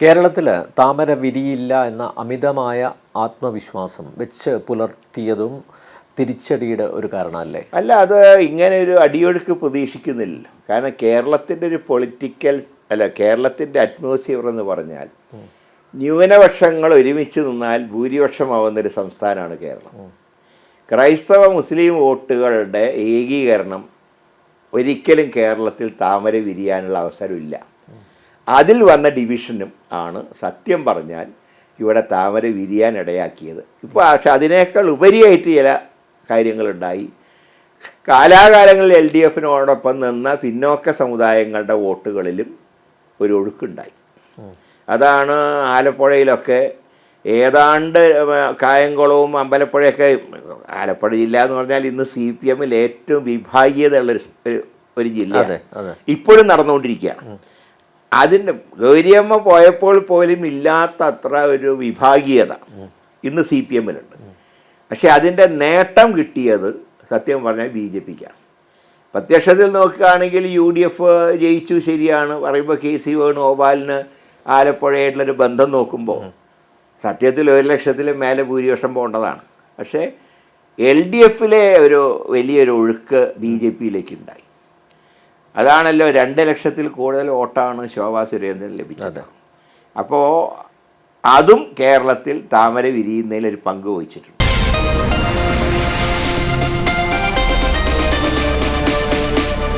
കേരളത്തിൽ താമര വിരിയില്ല എന്ന അമിതമായ ആത്മവിശ്വാസം വെച്ച് പുലർത്തിയതും തിരിച്ചടിയുടെ ഒരു കാരണമല്ലേ? അല്ല, അത് ഇങ്ങനെ ഒരു അടിയൊഴുക്ക് പ്രതീക്ഷിക്കുന്നില്ല. കാരണം കേരളത്തിൻ്റെ ഒരു കേരളത്തിൻ്റെ അറ്റ്മോസ്ഫിയർ എന്ന് പറഞ്ഞാൽ ന്യൂനപക്ഷങ്ങൾ ഒരുമിച്ച് നിന്നാൽ ഭൂരിപക്ഷമാവുന്നൊരു സംസ്ഥാനമാണ് കേരളം. ക്രൈസ്തവ മുസ്ലിം വോട്ടുകളുടെ ഏകീകരണം ഒരിക്കലും കേരളത്തിൽ താമര വിരിയാനുള്ള അവസരമില്ല. അതിൽ വന്ന ഡിവിഷനും ആണ് സത്യം പറഞ്ഞാൽ ഇവിടെ താമര വിരിയാൻ ഇടയാക്കിയത്. ഇപ്പോൾ പക്ഷെ അതിനേക്കാൾ ഉപരിയായിട്ട് ചില കാര്യങ്ങളുണ്ടായി. കാലാകാലങ്ങളിൽ LDFനോടൊപ്പം നിന്ന പിന്നോക്ക സമുദായങ്ങളുടെ വോട്ടുകളിലും ഒരു ഒഴുക്കുണ്ടായി. അതാണ് ആലപ്പുഴയിലൊക്കെ ഏതാണ്ട് കായംകുളവും അമ്പലപ്പുഴയൊക്കെ, ആലപ്പുഴ ജില്ല എന്ന് പറഞ്ഞാൽ ഇന്ന് CPMൽ ഏറ്റവും വിഭാഗീയതയുള്ളൊരു ഒരു ജില്ലയാണ്. ഇപ്പോഴും നടന്നുകൊണ്ടിരിക്കുകയാണ്. അതിൻ്റെ ഗൗരിയമ്മ പോയപ്പോൾ പോലും ഇല്ലാത്ത അത്ര ഒരു വിഭാഗീയത ഇന്ന് CPMലുണ്ട്. പക്ഷെ അതിൻ്റെ നേട്ടം കിട്ടിയത് സത്യം പറഞ്ഞാൽ BJPക്കാണ്. പ്രത്യക്ഷത്തിൽ നോക്കുകയാണെങ്കിൽ UDF ജയിച്ചു, ശരിയാണ്. പറയുമ്പോൾ KC വേണുഗോപാലിന് ആലപ്പുഴയായിട്ടുള്ളൊരു ബന്ധം നോക്കുമ്പോൾ സത്യത്തിൽ 1,00,000 മേലെ ഭൂരിപക്ഷം പോകേണ്ടതാണ്. പക്ഷേ LDFലെ ഒരു വലിയൊരു ഒഴുക്ക് BJPയിലേക്ക് ഉണ്ടായി. അതാണല്ലോ 2,00,000 കൂടുതൽ വോട്ടാണ് ശോഭാ സുരേന്ദ്രൻ ലഭിച്ചത്. അപ്പോൾ അതും കേരളത്തിൽ താമര വിരിയുന്നതിൽ ഒരു പങ്ക് വഹിച്ചിട്ടുണ്ട്.